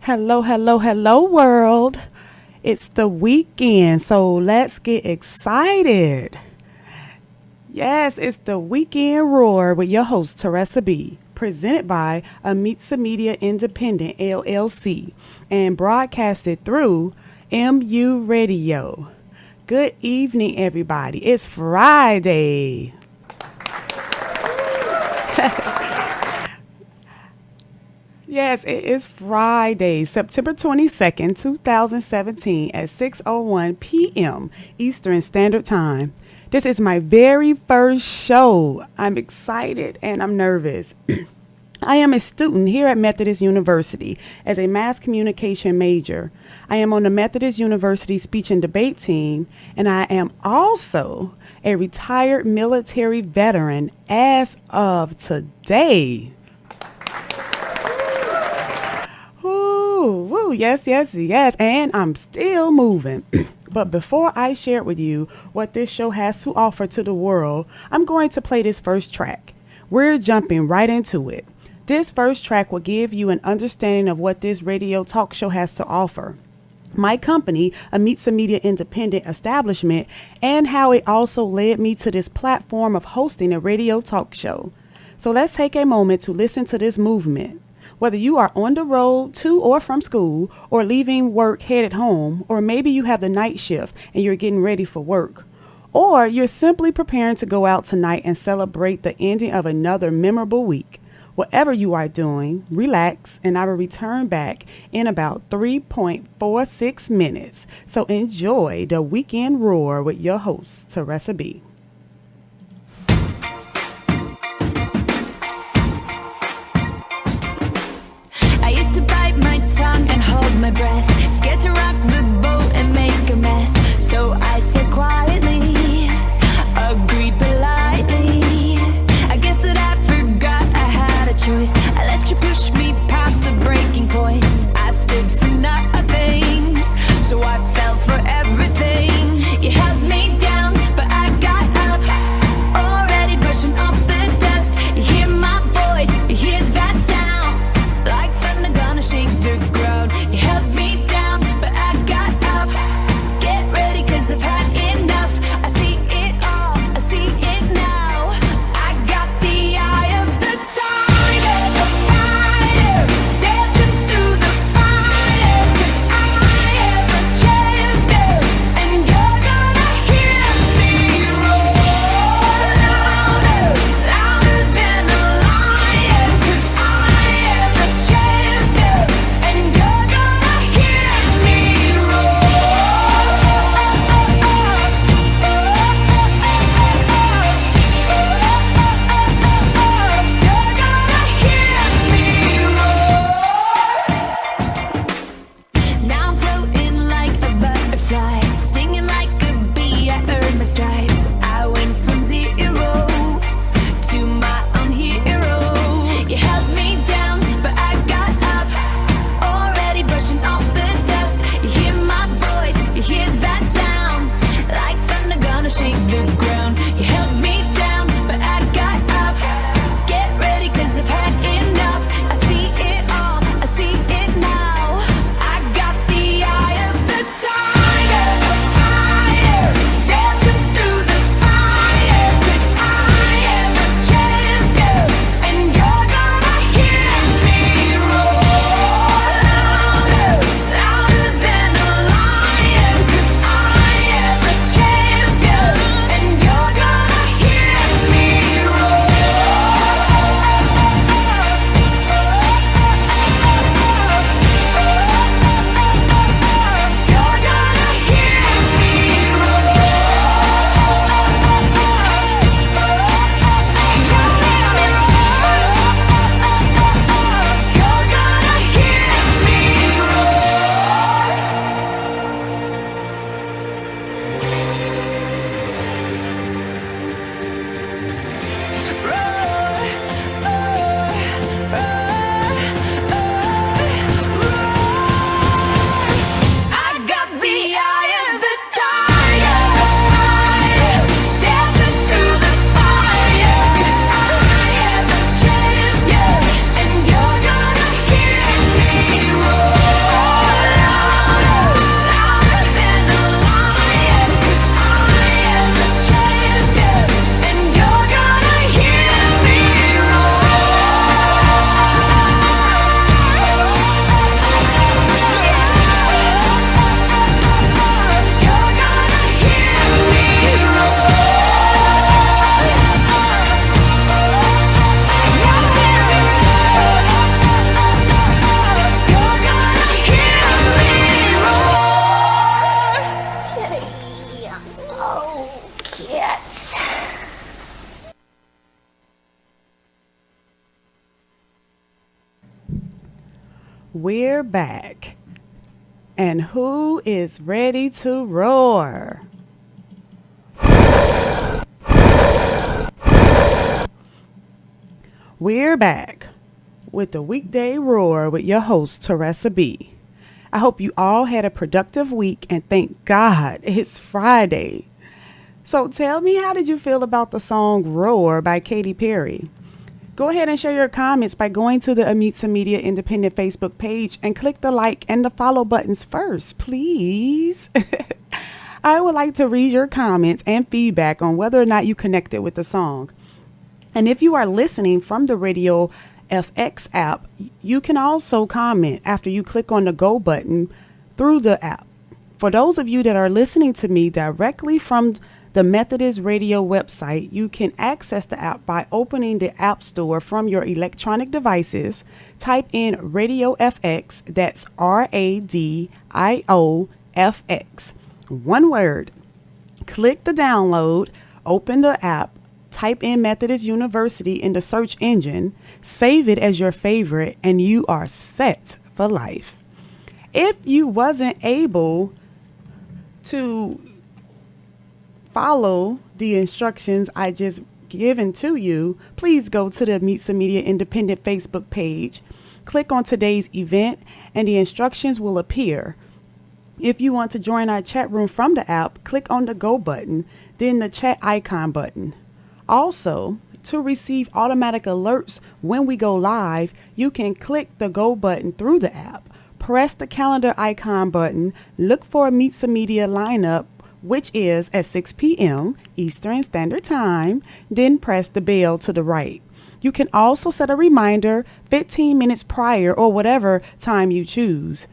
Hello, hello, hello, world. It's the weekend, so let's get excited. Yes, it's the Weekend Roar with your host, Teressa B., presented by Amitza Media Independent, LLC, and broadcasted through MU Radio. Good evening, everybody. It's Friday. Yes, it is Friday, September 22nd, 2017 at 6:01 p.m. Eastern Standard Time. This is my very first show. I'm excited and I'm nervous. I am a student here at Methodist University as a mass communication major. I am on the Methodist University speech and debate team, and I am also a retired military veteran as of today. Woo, yes, and I'm still moving. But before I share with you what this show has to offer to the world, I'm going to play this first track. We're jumping right into it. This first track will give you an understanding of what this radio talk show has to offer, my company, Amitza Media Independent Establishment, and how it also led me to this platform of hosting a radio talk show. So let's take a moment to listen to this movement. Whether you are on the road to or from school, or leaving work headed home, or maybe you have the night shift and you're getting ready for work, or you're simply preparing to go out tonight and celebrate the ending of another memorable week. Whatever you are doing, relax, and I will return back in about 3.46 minutes. So enjoy the Weekend Roar with your host, Teressa B. And hold my breath, scared to rock the boat and make a mess. So I said quietly, agreed politely. I guess that I forgot I had a choice. I let you push me past the breaking point. I stood for nothing, so I fell for everything. You held me down, but I got Cats. We're back. And who is ready to roar? We're back with the Weekday Roar with your host, Teressa B. I hope you all had a productive week, and thank God it's Friday. So tell me, how did you feel about the song Roar by Katy Perry? Go ahead and share your comments by going to the Amitza Media Independent Facebook page and click the like and the follow buttons first, please. I would like to read your comments and feedback on whether or not you connected with the song. And if you are listening from the Radio FX app, you can also comment after you click on the go button through the app. For those of you that are listening to me directly from the Methodist Radio website, you can access the app by opening the App Store from your electronic devices. Type in Radio FX, that's RADIOFX. One word. Click the download, open the app, type in Methodist University in the search engine, save it as your favorite, and you are set for life. If you wasn't able to follow the instructions I just given to you, please go to the Amitza Media Independent Facebook page, click on today's event, and the instructions will appear. If you want to join our chat room from the app, click on the go button, then the chat icon button. Also, to receive automatic alerts when we go live, you can click the go button through the app, press the calendar icon button, look for Amitza Media lineup, which is at 6 p.m. Eastern Standard Time, then press the bell to the right. You can also set a reminder 15 minutes prior or whatever time you choose.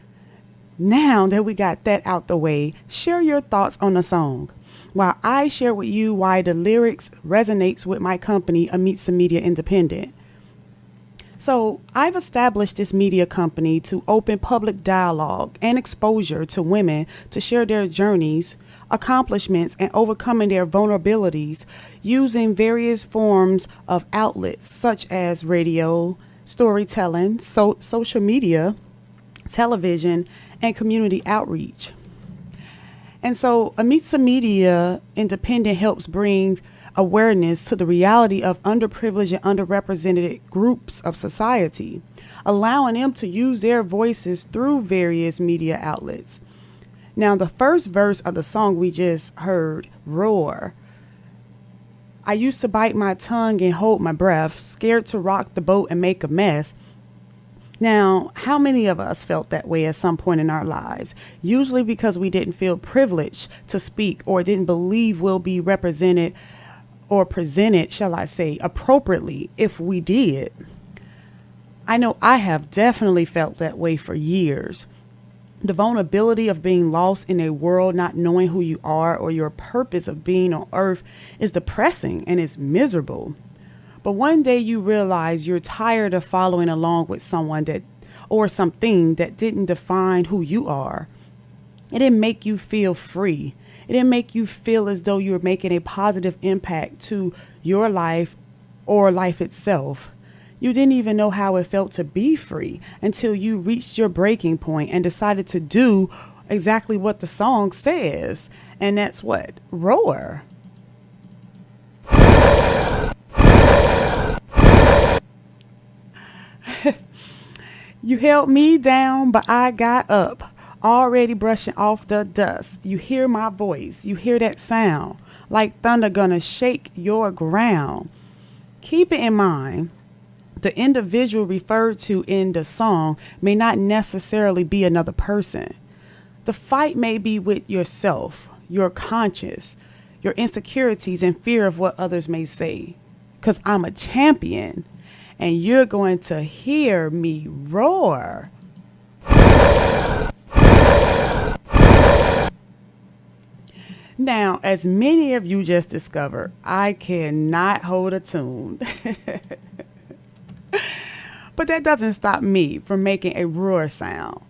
Now that we got that out the way, share your thoughts on the song, while I share with you why the lyrics resonates with my company, Amitza Media Independent. So I've established this media company to open public dialogue and exposure to women to share their journeys, accomplishments, and overcoming their vulnerabilities using various forms of outlets such as radio, storytelling, social media, television, and community outreach. And so Amitza Media Independent helps bring awareness to the reality of underprivileged and underrepresented groups of society, allowing them to use their voices through various media outlets. Now, the first verse of the song we just heard, Roar. I used to bite my tongue and hold my breath, scared to rock the boat and make a mess. Now, how many of us felt that way at some point in our lives? Usually because we didn't feel privileged to speak or didn't believe we'll be represented or presented, shall I say, appropriately if we did. I know I have definitely felt that way for years. The vulnerability of being lost in a world, not knowing who you are or your purpose of being on earth is depressing and it's miserable. But one day you realize you're tired of following along with someone that or something that didn't define who you are. It didn't make you feel free. It didn't make you feel as though you're making a positive impact to your life or life itself. You didn't even know how it felt to be free until you reached your breaking point and decided to do exactly what the song says. And that's what? Roar. You held me down, but I got up, already brushing off the dust. You hear my voice. You hear that sound, like thunder gonna shake your ground. Keep it in mind, the individual referred to in the song may not necessarily be another person. The fight may be with yourself, your conscience, your insecurities, and fear of what others may say. 'Cause I'm a champion. And you're going to hear me roar. Now, as many of you just discovered, I cannot hold a tune. But that doesn't stop me from making a roar sound.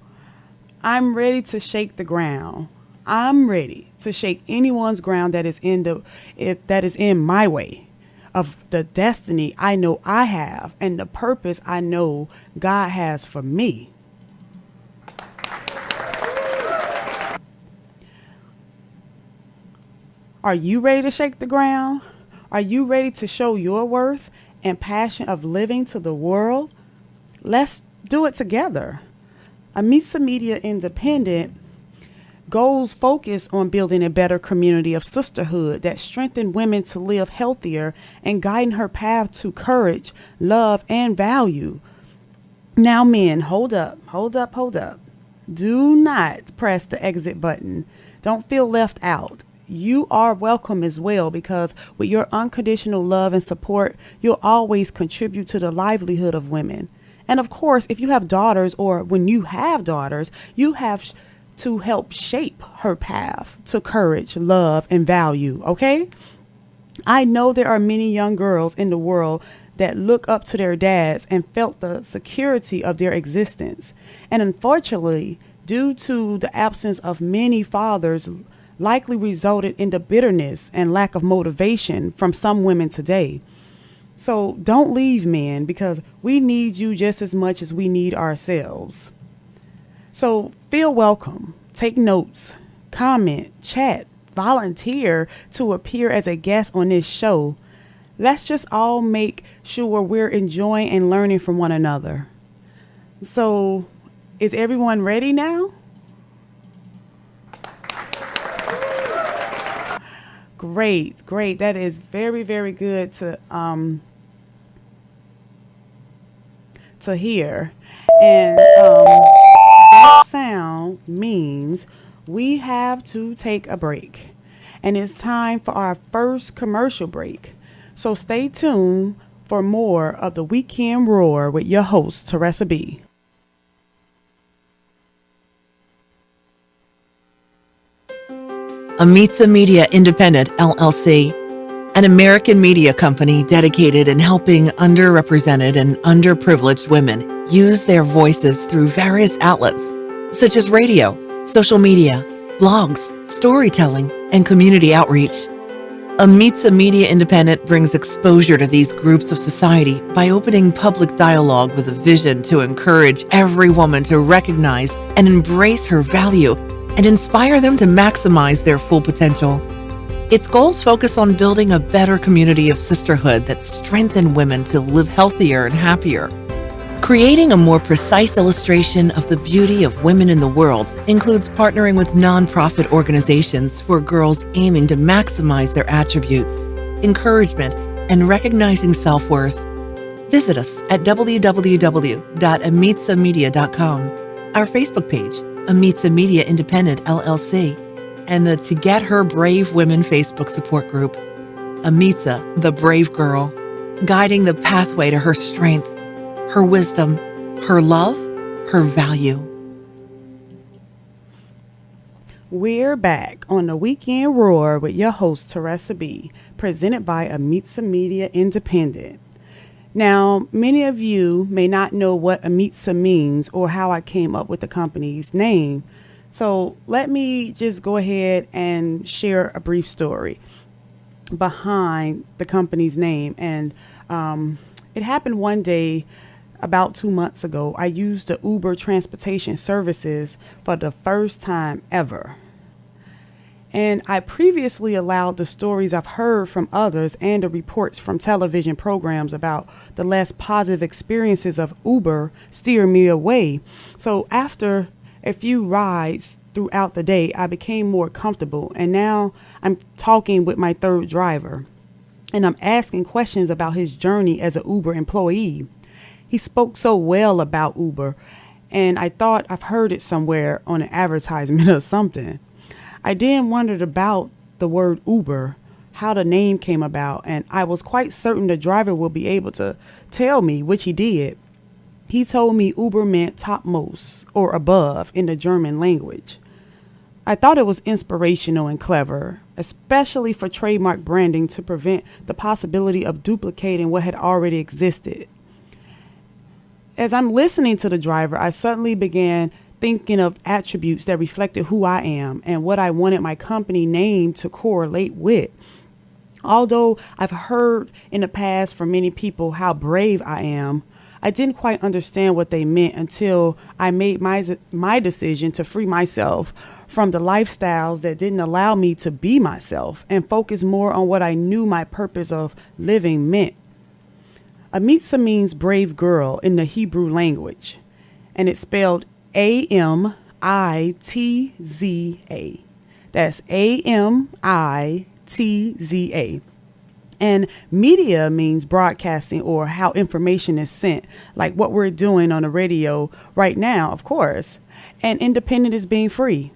I'm ready to shake the ground. I'm ready to shake anyone's ground that is in my way of the destiny I know I have and the purpose I know God has for me. Are you ready to shake the ground? Are you ready to show your worth and passion of living to the world? Let's do it together. Amitza Media Independent goals focus on building a better community of sisterhood that strengthen women to live healthier and guiding her path to courage, love, and value. Now, men, hold up. Do not press the exit button. Don't feel left out. You are welcome as well, because with your unconditional love and support, you'll always contribute to the livelihood of women. And of course, if you have daughters, or when you have daughters, you have to help shape her path to courage, love, and value. Okay? I know there are many young girls in the world that look up to their dads and felt the security of their existence. And unfortunately, due to the absence of many fathers, likely resulted in the bitterness and lack of motivation from some women today. So don't leave, men, because we need you just as much as we need ourselves. So feel welcome, take notes, comment, chat, volunteer to appear as a guest on this show. Let's just all make sure we're enjoying and learning from one another. So is everyone ready now? Great. That is very, very good to hear. And that sound means we have to take a break. And it's time for our first commercial break. So stay tuned for more of the Weekend Roar with your host, Teressa B. Amitza Media Independent, LLC, an American media company dedicated in helping underrepresented and underprivileged women use their voices through various outlets, such as radio, social media, blogs, storytelling, and community outreach. Amitza Media Independent brings exposure to these groups of society by opening public dialogue with a vision to encourage every woman to recognize and embrace her value and inspire them to maximize their full potential. Its goals focus on building a better community of sisterhood that strengthen women to live healthier and happier. Creating a more precise illustration of the beauty of women in the world includes partnering with nonprofit organizations for girls aiming to maximize their attributes, encouragement, and recognizing self-worth. Visit us at www.amitzamedia.com, our Facebook page, Amitza Media Independent, LLC, and the To Get Her Brave Women Facebook support group. Amitza, the brave girl, guiding the pathway to her strength, her wisdom, her love, her value. We're back on the Weekend Roar with your host, Teressa B., presented by Amitza Media Independent. Now, many of you may not know what Amitza means or how I came up with the company's name. So let me just go ahead and share a brief story behind the company's name. And it happened one day about 2 months ago. I used the Uber transportation services for the first time ever. And I previously allowed the stories I've heard from others and the reports from television programs about the less positive experiences of Uber steer me away. So after a few rides throughout the day, I became more comfortable. And now I'm talking with my third driver, and I'm asking questions about his journey as an Uber employee. He spoke so well about Uber, and I thought I've heard it somewhere on an advertisement or something. I then wondered about the word Uber, how the name came about, and I was quite certain the driver would be able to tell me, which he did. He told me Uber meant topmost or above in the German language. I thought it was inspirational and clever, especially for trademark branding to prevent the possibility of duplicating what had already existed. As I'm listening to the driver, I suddenly began thinking of attributes that reflected who I am and what I wanted my company name to correlate with. Although I've heard in the past from many people how brave I am, I didn't quite understand what they meant until I made my decision to free myself from the lifestyles that didn't allow me to be myself and focus more on what I knew my purpose of living meant. Amitza means brave girl in the Hebrew language, and it's spelled Amitza. That's Amitza. And media means broadcasting or how information is sent, like what we're doing on the radio right now, of course. And independent is being free,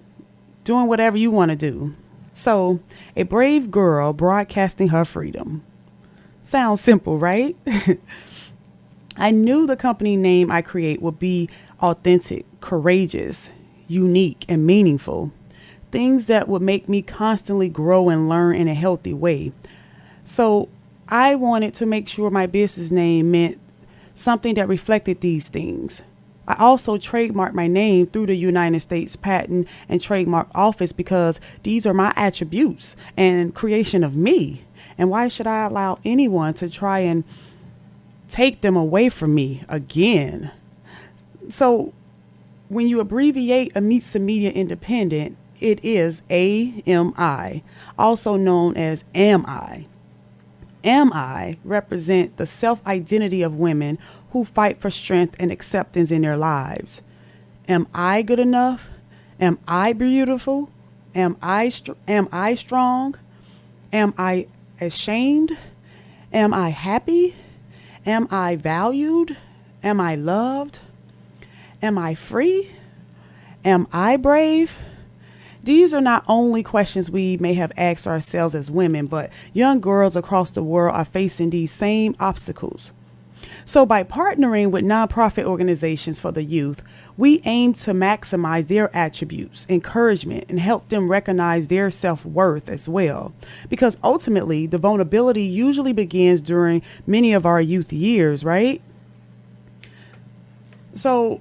doing whatever you want to do. So a brave girl broadcasting her freedom. Sounds simple, right? I knew the company name I create would be authentic, courageous, unique, and meaningful. Things that would make me constantly grow and learn in a healthy way. So I wanted to make sure my business name meant something that reflected these things. I also trademarked my name through the United States Patent and Trademark Office because these are my attributes and creation of me. And why should I allow anyone to try and take them away from me again? So when you abbreviate Amitza Media Independent, it is AMI, also known as Am I. Am I represent the self-identity of women who fight for strength and acceptance in their lives. Am I good enough? Am I beautiful? Am I strong? Am I ashamed? Am I happy? Am I valued? Am I loved? Am I free? Am I brave? These are not only questions we may have asked ourselves as women, but young girls across the world are facing these same obstacles. So by partnering with nonprofit organizations for the youth, we aim to maximize their attributes, encouragement, and help them recognize their self-worth as well. Because ultimately, the vulnerability usually begins during many of our youth years, right? So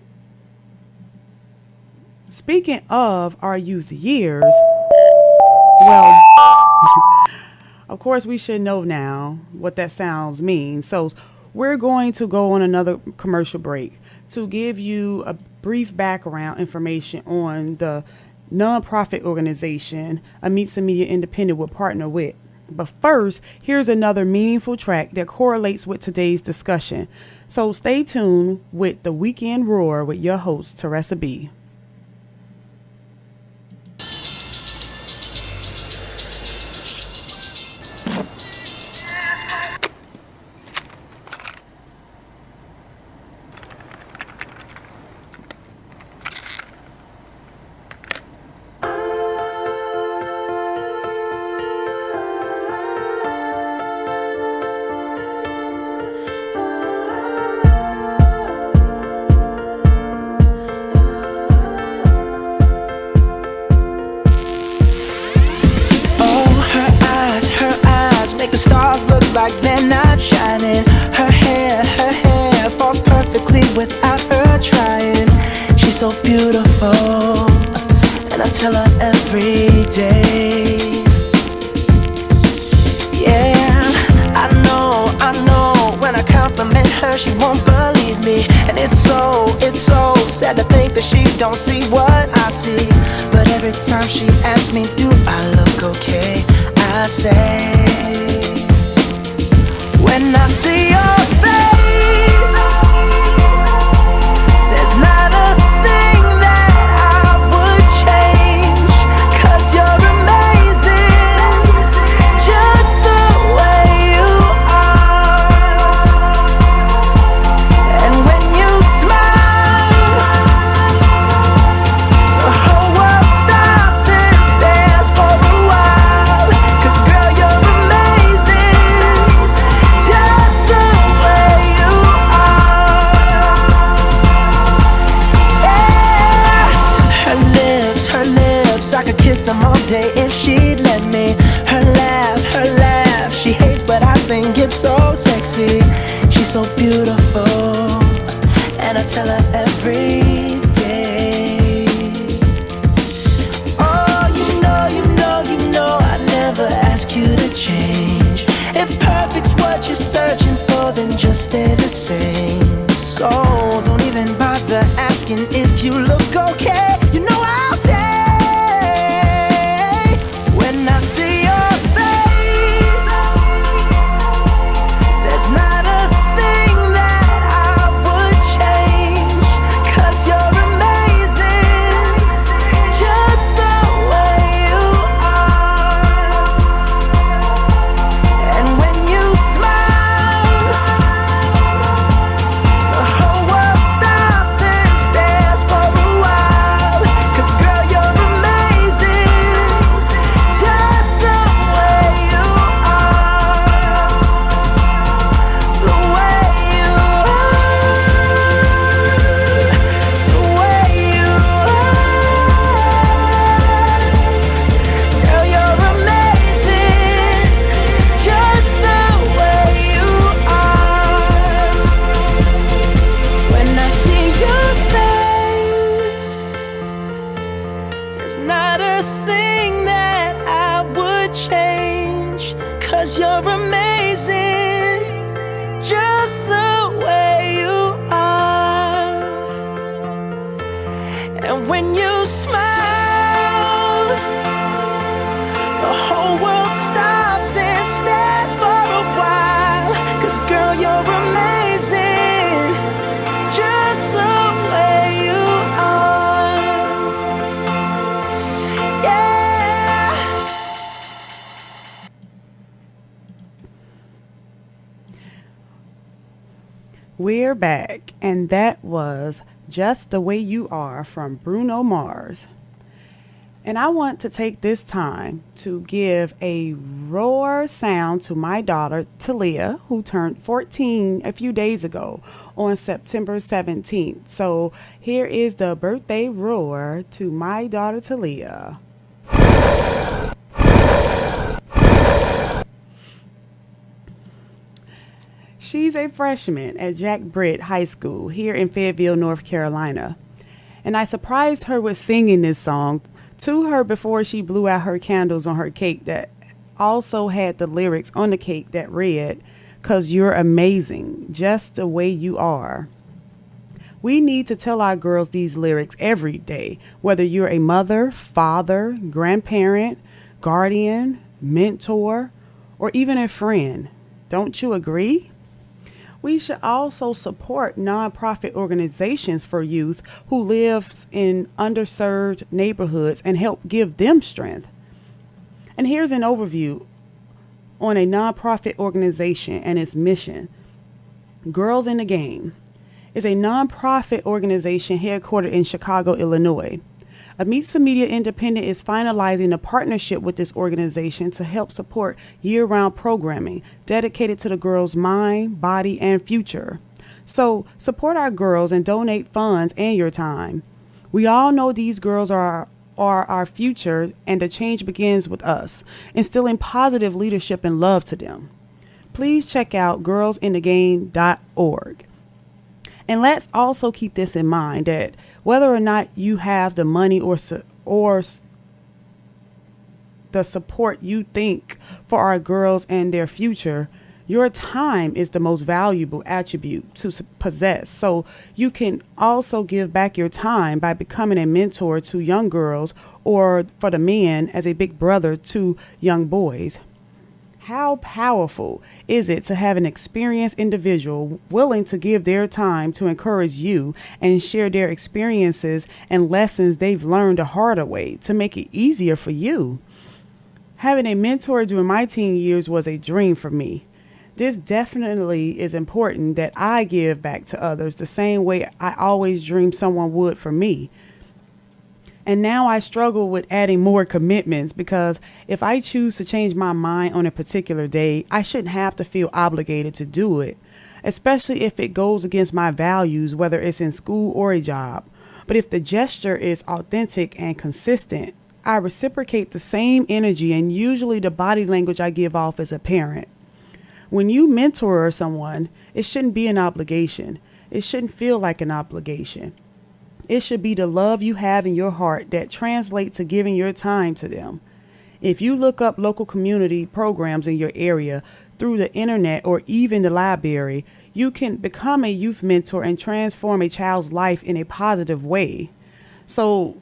speaking of our youth years, well, of course, we should know now what that sounds means. So we're going to go on another commercial break to give you a brief background information on the nonprofit organization Amitza Media Independent will partner with. But first, here's another meaningful track that correlates with today's discussion. So stay tuned with The Weekend Roar with your host, Teressa B. Make the stars look like they're not shining. Her hair falls perfectly without her trying. She's so beautiful, and I tell her every day. Yeah, I know, when I compliment her, she won't believe me. And it's so sad to think that she don't see what I see. But every time she asks me, do I look okay? I say, when I see your face, there's not a thing that I would change. 'Cause you're amazing, just the way you are. And when you smile, the whole world stops and stares for a while. 'Cause girl, you're amazing, just the way you are. Yeah. Her lips, I could kiss them all day if she'd let me. Her laugh, she hates but I think it's so sexy. She's so beautiful, and I tell her every day. what you're searching for, then just stay the same. So don't even bother asking if you look okay. You know I'll say, when I see your face, there's not a thing that I would change, 'cause you're amazing, just the way you are. And when you smile, the whole world stops and stares for a while. 'Cause girl, you're amazing, just the way you are. The way you are. The way you are. Girl, you're amazing, just the way you are. When I see your face, there's not a thing that I would change, 'cause you're amazing, just the way you are. And when you smile, the whole world stops and stares for a while. 'Cause girl, you're amazing, just the way you are. Yeah. We're back, and that was Just the Way You Are from Bruno Mars. And I want to take this time to give a roar sound to my daughter, Talia, who turned 14 a few days ago on September 17th. So here is the birthday roar to my daughter, Talia. She's a freshman at Jack Britt High School here in Fayetteville, North Carolina. And I surprised her with singing this song to her before she blew out her candles on her cake that also had the lyrics on the cake that read, "'Cause you're amazing, just the way you are." We need to tell our girls these lyrics every day, whether you're a mother, father, grandparent, guardian, mentor, or even a friend. Don't you agree? We should also support nonprofit organizations for youth who lives in underserved neighborhoods and help give them strength. And here's an overview on a nonprofit organization and its mission. Girls in the Game is a nonprofit organization headquartered in Chicago, Illinois. Amitza Media Independent is finalizing a partnership with this organization to help support year-round programming dedicated to the girls' mind, body, and future. So support our girls and donate funds and your time. We all know these girls are our future, and the change begins with us, instilling positive leadership and love to them. Please check out girlsinthegame.org. And let's also keep this in mind, that whether or not you have the money or the support you think for our girls and their future, your time is the most valuable attribute to possess. So you can also give back your time by becoming a mentor to young girls, or for the men as a big brother to young boys. How powerful is it to have an experienced individual willing to give their time to encourage you and share their experiences and lessons they've learned the harder way to make it easier for you? Having a mentor during my teen years was a dream for me. This definitely is important that I give back to others the same way I always dreamed someone would for me. And now I struggle with adding more commitments, because if I choose to change my mind on a particular day, I shouldn't have to feel obligated to do it, especially if it goes against my values, whether it's in school or a job. But if the gesture is authentic and consistent, I reciprocate the same energy and usually the body language I give off as a parent. When you mentor someone, it shouldn't be an obligation. It shouldn't feel like an obligation. It should be the love you have in your heart that translates to giving your time to them. If you look up local community programs in your area through the internet or even the library, you can become a youth mentor and transform a child's life in a positive way. So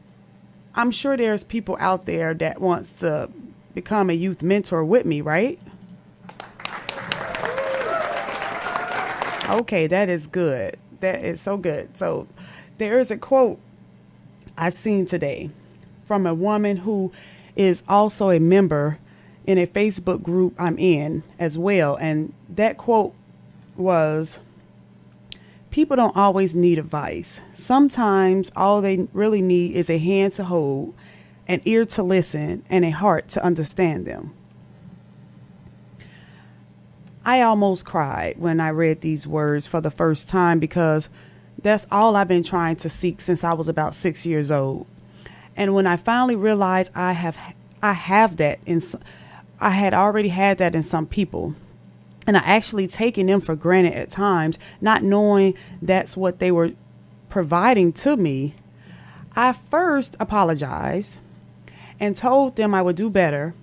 I'm sure there's people out there that wants to become a youth mentor with me, right? Okay, that is good. That is so good. So there is a quote I seen today from a woman who is also a member in a Facebook group I'm in as well. And that quote was, people don't always need advice. Sometimes all they really need is a hand to hold, an ear to listen, and a heart to understand them. I almost cried when I read these words for the first time because that's all I've been trying to seek since I was about 6 years old. And when I finally realized I have that I had already had that in some people. And I actually taken them for granted at times, not knowing that's what they were providing to me. I first apologized and told them I would do better.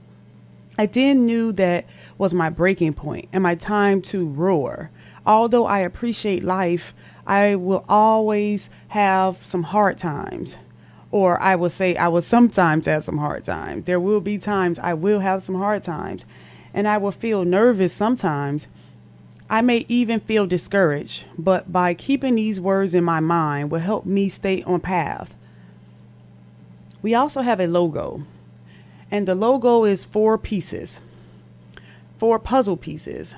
I then knew that was my breaking point and my time to roar. Although I appreciate life, I will always have some hard times. Or I will say I will sometimes have some hard times. There will be times I will have some hard times. And I will feel nervous sometimes. I may even feel discouraged. But by keeping these words in my mind will help me stay on path. We also have a logo. And the logo is 4 pieces. 4 puzzle pieces.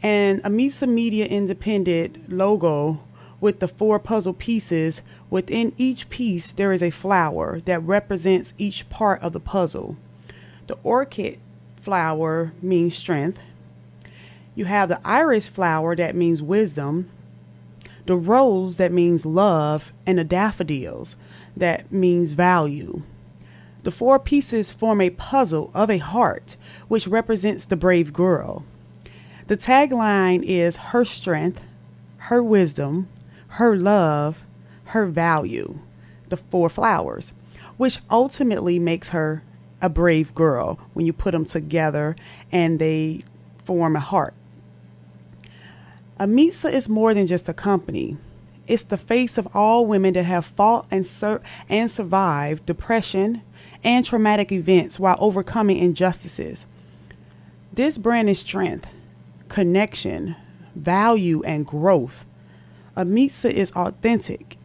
And Amitza Media Independent logo with the 4 puzzle pieces. Within each piece, there is a flower that represents each part of the puzzle. The orchid flower means strength. You have the iris flower that means wisdom. The rose that means love. And the daffodils that means value. The 4 pieces form a puzzle of a heart, which represents the brave girl. The tagline is her strength, her wisdom, her love, her value, the 4 flowers, which ultimately makes her a brave girl when you put them together and they form a heart. Amitza is more than just a company. It's the face of all women that have fought and survived depression and traumatic events while overcoming injustices. This brand is strength, connection, value, and growth. Amitza is authentic,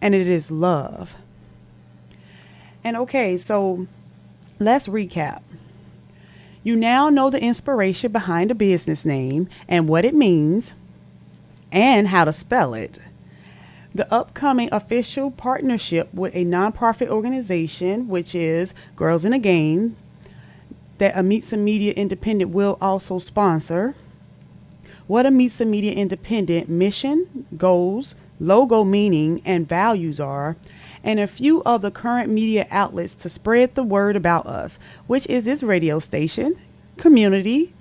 and it is love. And okay, so let's recap. You now know the inspiration behind the business name and what it means and how to spell it. The upcoming official partnership with a nonprofit organization, which is Girls in the Game, that Amitza Media Independent will also sponsor. What Amitza Media Independent mission, goals, logo meaning, and values are, and a few of the current media outlets to spread the word about us, which is this radio station, community,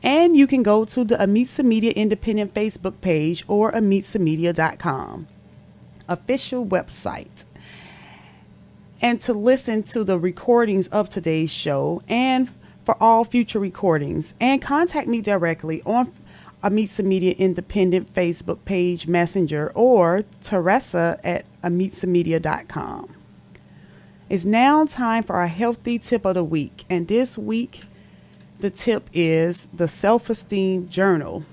and you can go to the Amitza Media Independent Facebook page or amitzamedia.com. Official website, and to listen to the recordings of today's show and for all future recordings, and contact me directly on Amitza Media Independent Facebook page messenger or Teressa at amitzamedia.com. It's now time for our healthy tip of the week, and this week the tip is the self-esteem journal,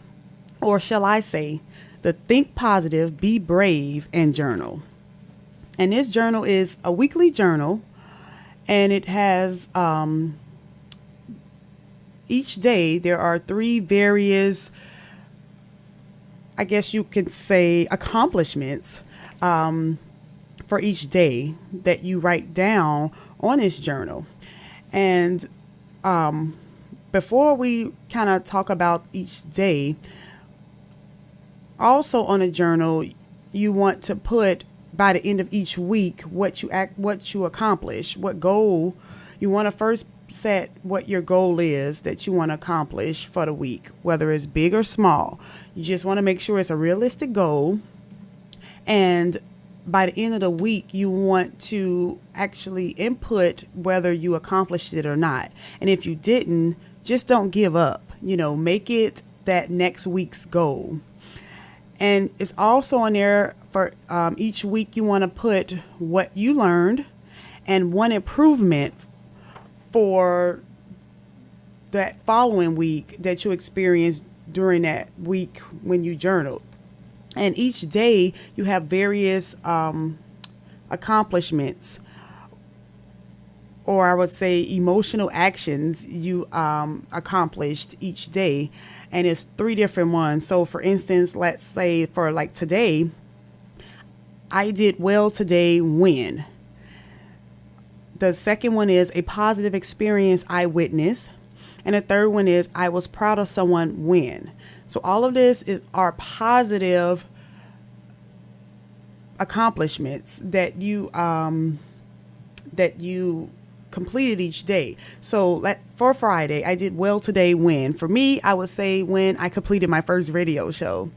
or shall I say the Think Positive, Be Brave, and Journal. And this journal is a weekly journal, and it has each day there are 3 various, I guess you could say, accomplishments for each day that you write down on this journal. And before we kind of talk about each day, also on a journal, you want to put by the end of each week what you accomplish, what goal you want to first set, what your goal is that you want to accomplish for the week, whether it's big or small. You just want to make sure it's a realistic goal, and by the end of the week, you want to actually input whether you accomplished it or not. And if you didn't, just don't give up. Make it that next week's goal. And it's also on there for each week you want to put what you learned and one improvement for that following week that you experienced during that week when you journaled. And each day you have various accomplishments, or I would say emotional actions you accomplished each day. And it's 3 different ones. So for instance, let's say for like today, I did well today when. The second one is a positive experience I witnessed. And the third one is I was proud of someone when. So all of this are positive accomplishments that you completed each day. So for Friday, I did well today when. For me, I would say when I completed my first radio show.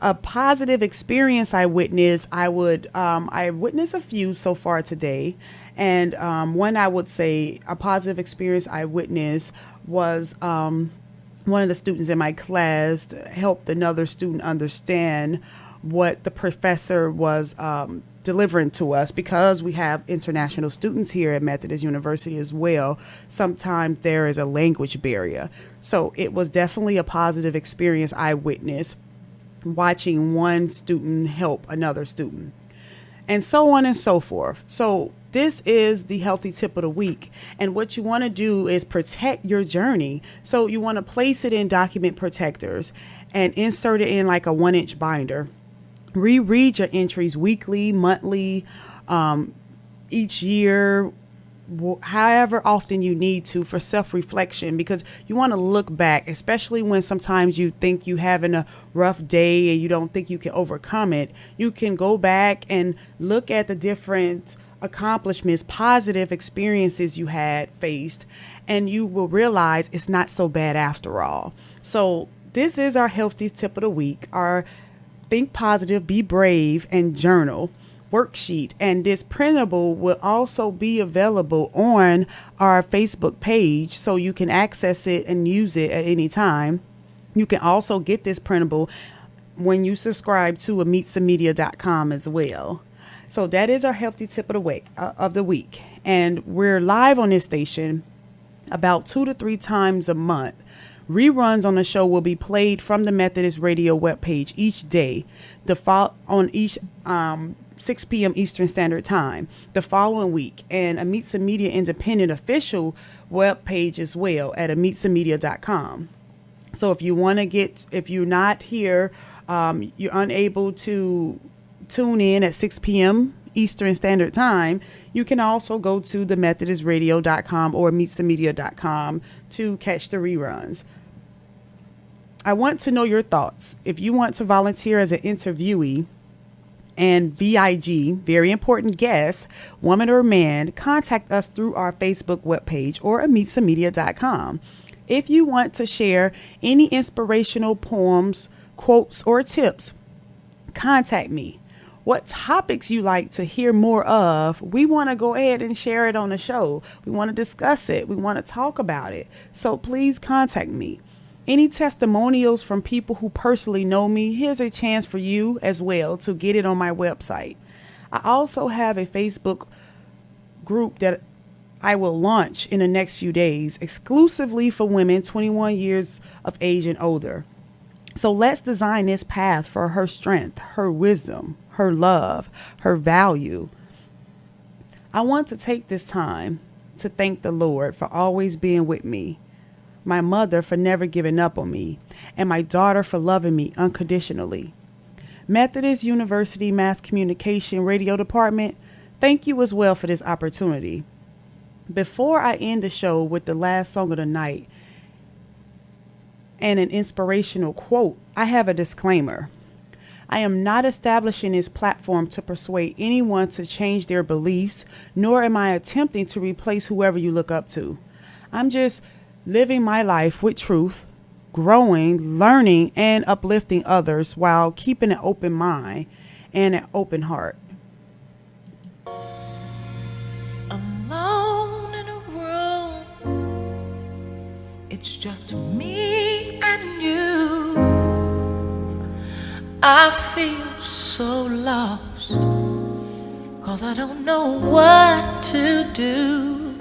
A positive experience I witnessed, I witnessed a few so far today. And one I would say a positive experience I witnessed was one of the students in my class helped another student understand what the professor was delivering to us, because we have international students here at Methodist University as well. Sometimes there is a language barrier. So it was definitely a positive experience I witnessed watching one student help another student, and so on and so forth. So this is the healthy tip of the week. And what you want to do is protect your journey. So you want to place it in document protectors and insert it in like a 1-inch binder. Reread your entries weekly, monthly, each year, however often you need to, for self-reflection, because you want to look back, especially when sometimes you think you having a rough day and you don't think you can overcome it. You can go back and look at the different accomplishments, positive experiences you had faced, and you will realize it's not so bad after all. So this is our healthy tip of the week, our Think Positive, Be Brave, and Journal worksheet. And this printable will also be available on our Facebook page, so you can access it and use it at any time. You can also get this printable when you subscribe to AmitzaMedia.com as well. So that is our healthy tip of the week. And we're live on this station about 2 to 3 times a month. Reruns on the show will be played from the Methodist Radio webpage each day, on each 6 p.m. Eastern Standard Time the following week, and Amitza Media Independent official webpage as well at AmitzaMedia.com. So if you're not here, you're unable to tune in at 6 p.m. Eastern Standard Time, you can also go to themethodistradio.com or AmitzaMedia.com to catch the reruns. I want to know your thoughts. If you want to volunteer as an interviewee and VIG, very important guest, woman or man, contact us through our Facebook webpage or AmitzaMedia.com. If you want to share any inspirational poems, quotes, or tips, contact me. What topics you like to hear more of, we want to go ahead and share it on the show. We want to discuss it. We want to talk about it. So please contact me. Any testimonials from people who personally know me, here's a chance for you as well to get it on my website. I also have a Facebook group that I will launch in the next few days exclusively for women 21 years of age and older. So let's design this path for her strength, her wisdom, her love, her value. I want to take this time to thank the Lord for always being with me, my mother for never giving up on me, and my daughter for loving me unconditionally. Methodist University Mass Communication Radio Department, thank you as well for this opportunity. Before I end the show with the last song of the night and an inspirational quote, I have a disclaimer. I am not establishing this platform to persuade anyone to change their beliefs, nor am I attempting to replace whoever you look up to. I'm just living my life with truth, growing, learning, and uplifting others while keeping an open mind and an open heart. It's just me and you. I feel so lost, 'cause I don't know what to do.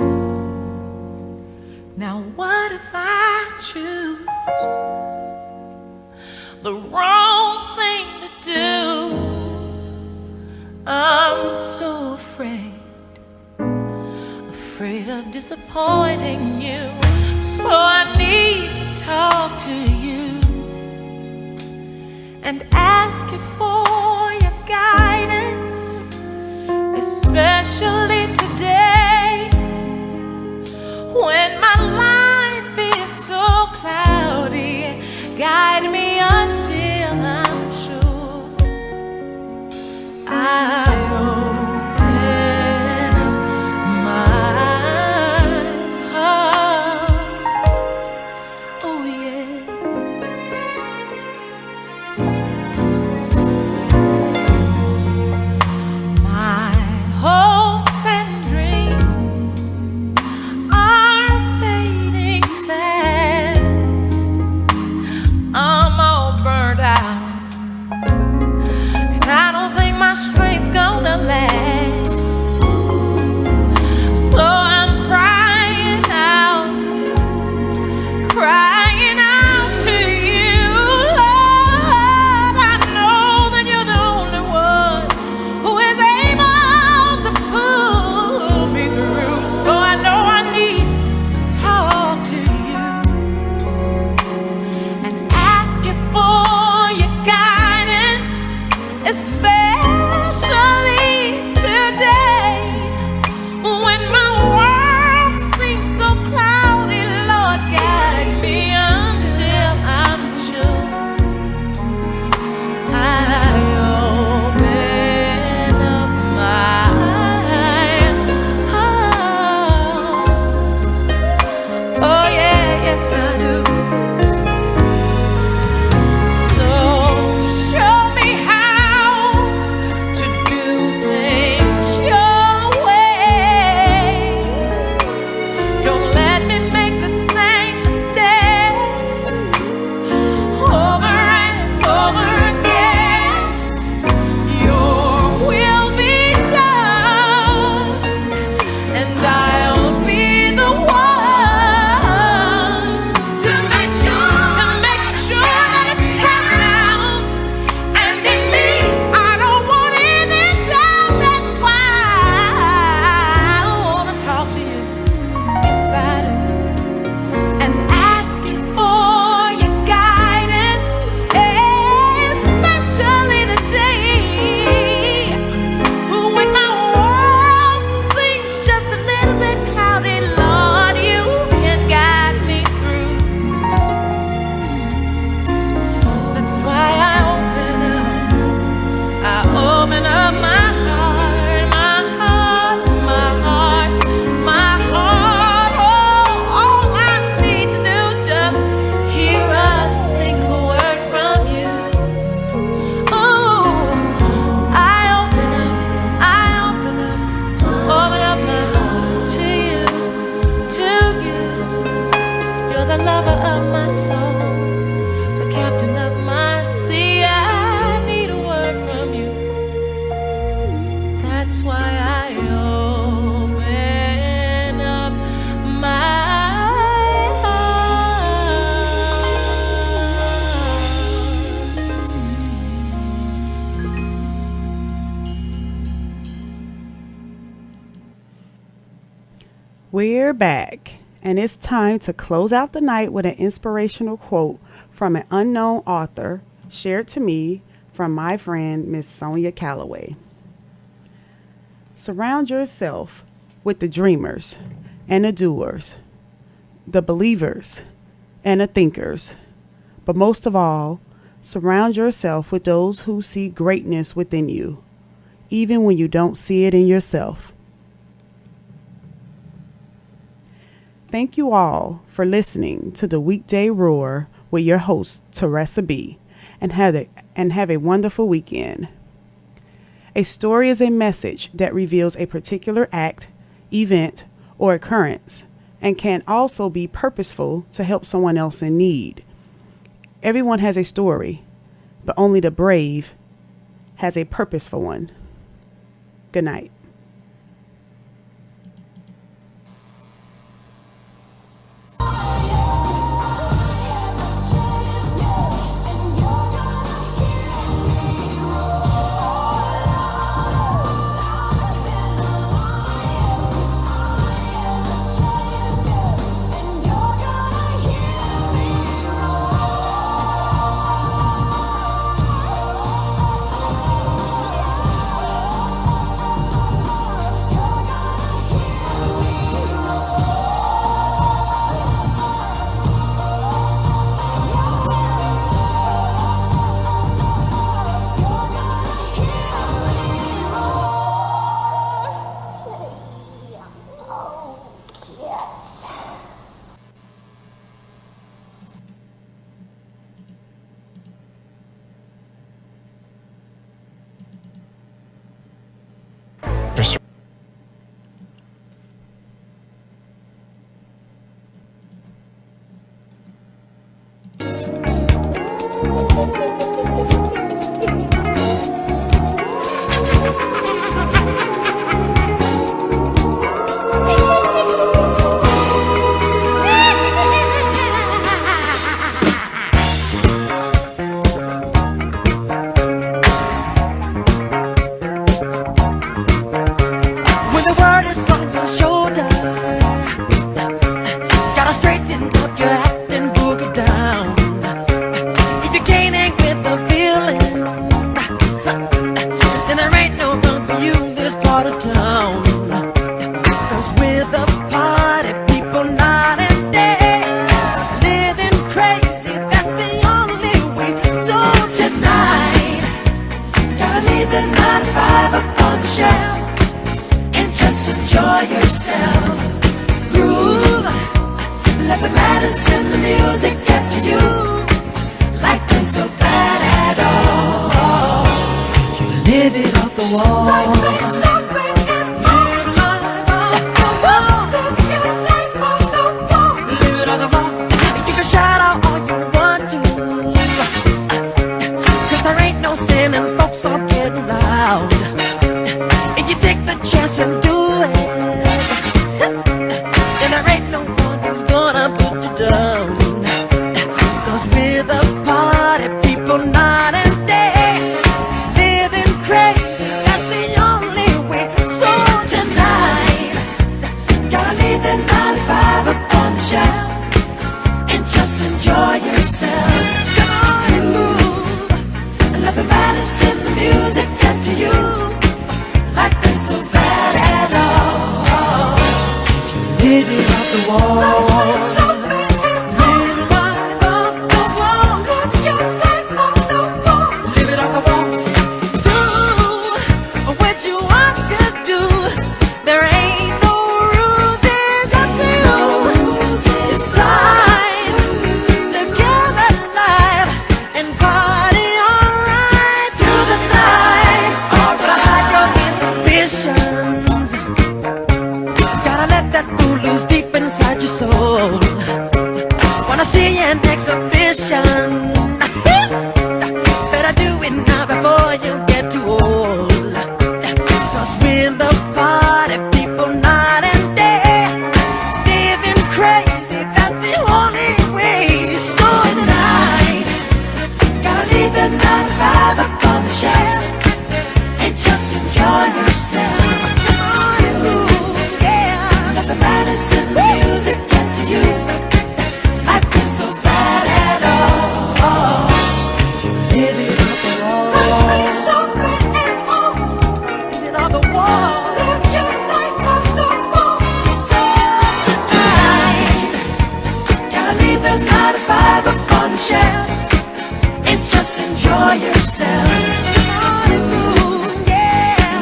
Now what if I choose the wrong thing to do? I'm so afraid of disappointing you. So I need to talk to you and ask you for your guidance, especially today when my life is so cloudy. Guide me until I'm sure I open up my heart. Oh yes. My hopes and dreams are fading fast. I'm all burned out, and I don't think my strength's gonna last. So I'm crying out to you, Lord. I know that you're the only one who is able to pull me through. So I know I need to talk to you and ask you for your guidance, especially today when my world seems so cloudy. Lord, guide me until I'm sure I open up my heart. Oh yeah, yes I do. So show me how to do things your way. Don't let me make the same mistakes over and over again. Your will be done, and I'll be the one to make sure that it's carried out. And in me, I don't want any doubt. That's why I wanna talk to you. Yes, I do. And ask you for your guidance, especially today when my world seems just a little bit cloudy. Lord, you can guide me through. That's why I open up my heart, my heart, my heart, my heart. Oh, all I need to do is just hear a single word from you. Oh, I open up my heart to you, to you. You're the lover of my soul, the captain of my sea. I need a word from you. That's why I open up my heart. We're back, and it's time to close out the night with an inspirational quote from an unknown author shared to me from my friend, Miss Sonia Calloway. Surround yourself with the dreamers and the doers, the believers and the thinkers. But most of all, surround yourself with those who see greatness within you, even when you don't see it in yourself. Thank you all for listening to the Weekday Roar with your host, Teressa B, and have a wonderful weekend. A story is a message that reveals a particular act, event, or occurrence and can also be purposeful to help someone else in need. Everyone has a story, but only the brave has a purposeful one. Good night.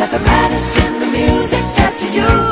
Let the music get to you.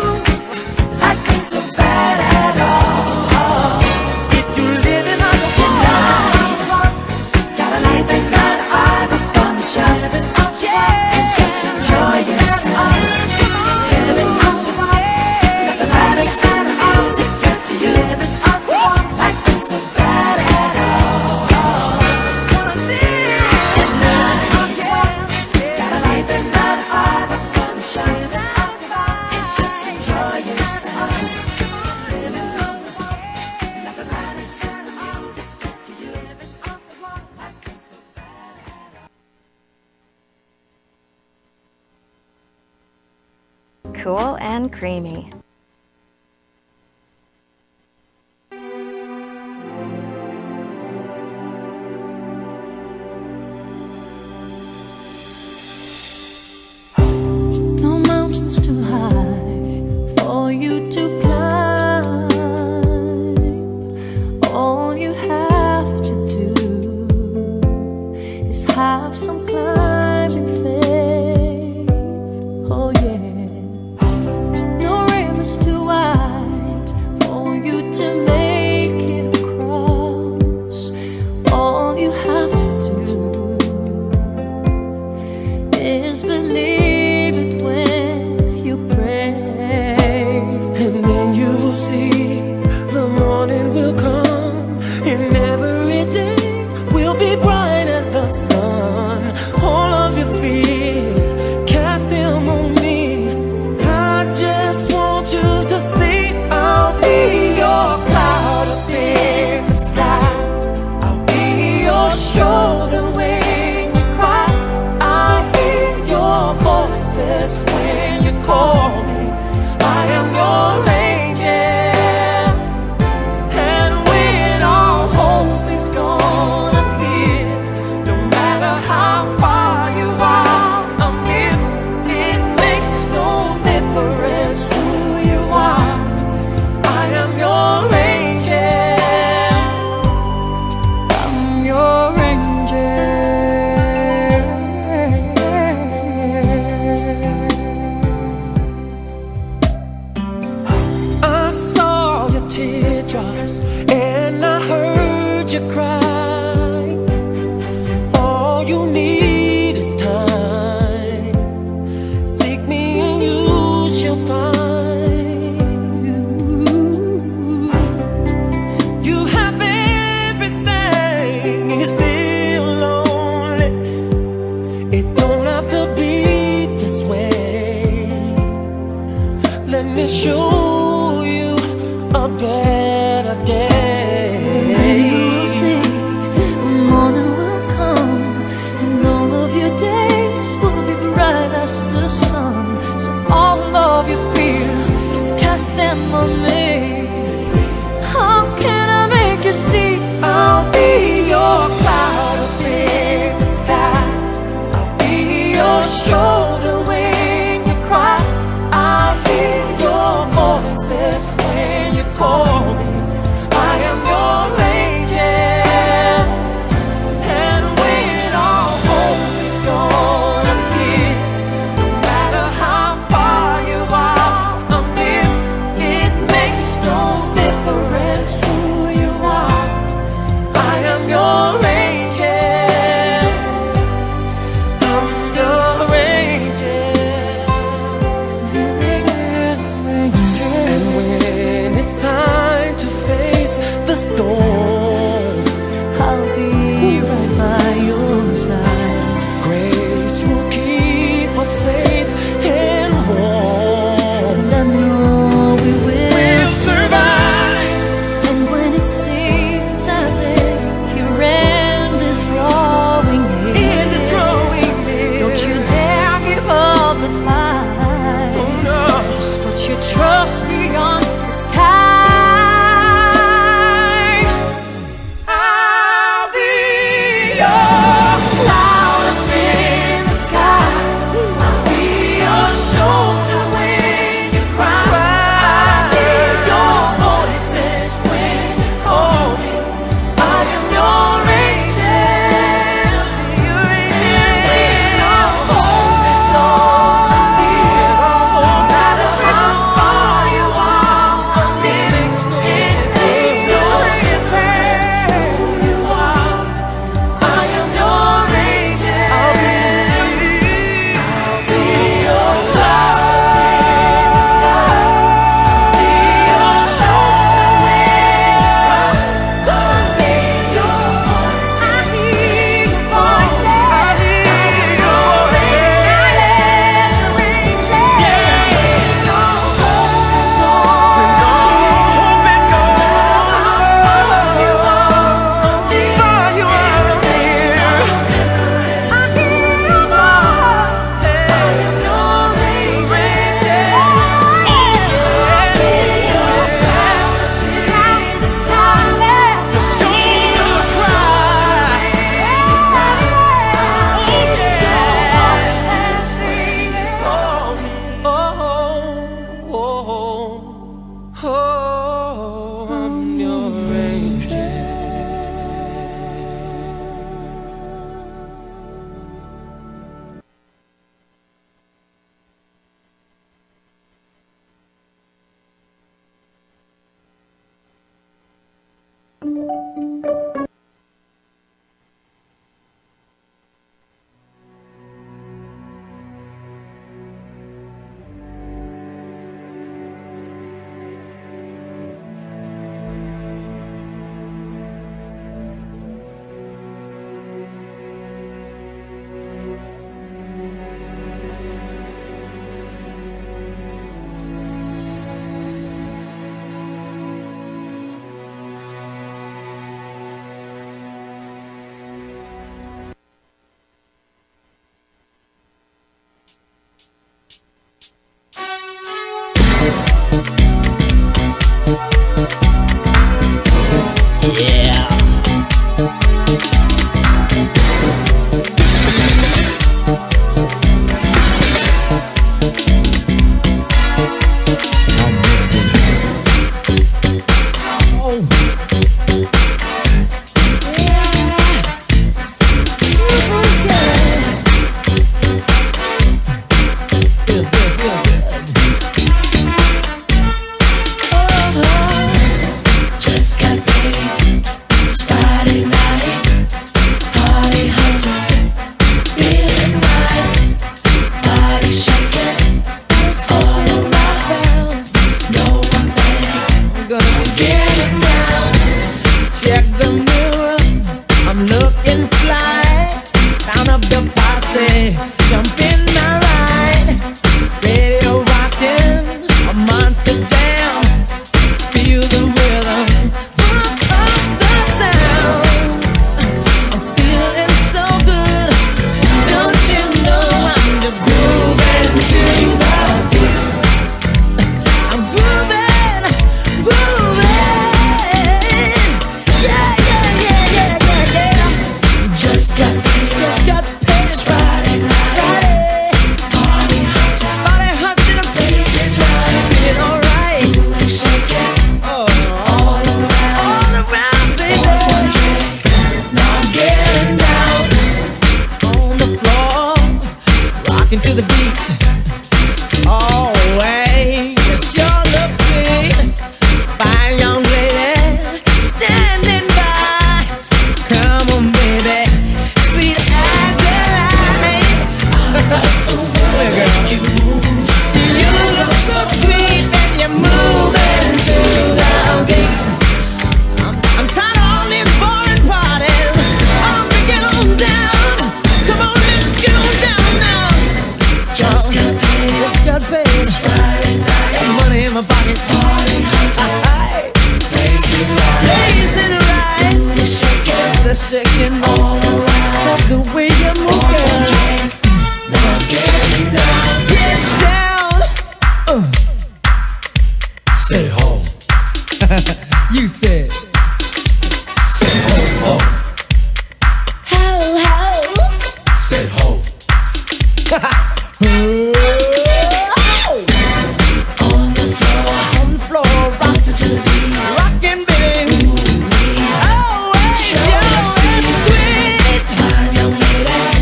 cool and creamy. No mountains too high for you to climb. All you have to do is have some climbing faith. Oh yeah. No rivers too wide for you to make it across. All you have to do is believe it when you pray. And then you will see the morning will come, and every day will be bright as the sun. All of your fears, cast them on me. I just want you to see I'll be your cloud up in the sky. I'll be your shoulder when you cry. I hear your voices when you call me. I am your angel. And when all hope is gone, I'm here. No matter how far you are, I'm near. It makes no difference who you are. I am your angel. I'm your angel. I saw your teardrops and I heard you cry. All you need is time. Seek me and you shall find. You have everything, you're still lonely. It don't have to be this way. Let me show you a better day. And you'll see shaking all around. Love the way you move, girl. Now get down. Get down. Say ho. You said. Say ho, ho. Ho, ho. Say ho. On the floor, rockin' to the beat, rockin', baby. Oh, you're sweet.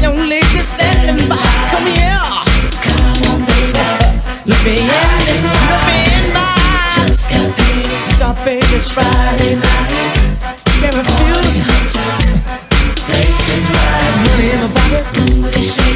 Young lady standing by, come here. Come on, baby. Look me in my eyes. Just got paid. Got paid this Friday night. Get me feel. Money in my pocket. Booty shake.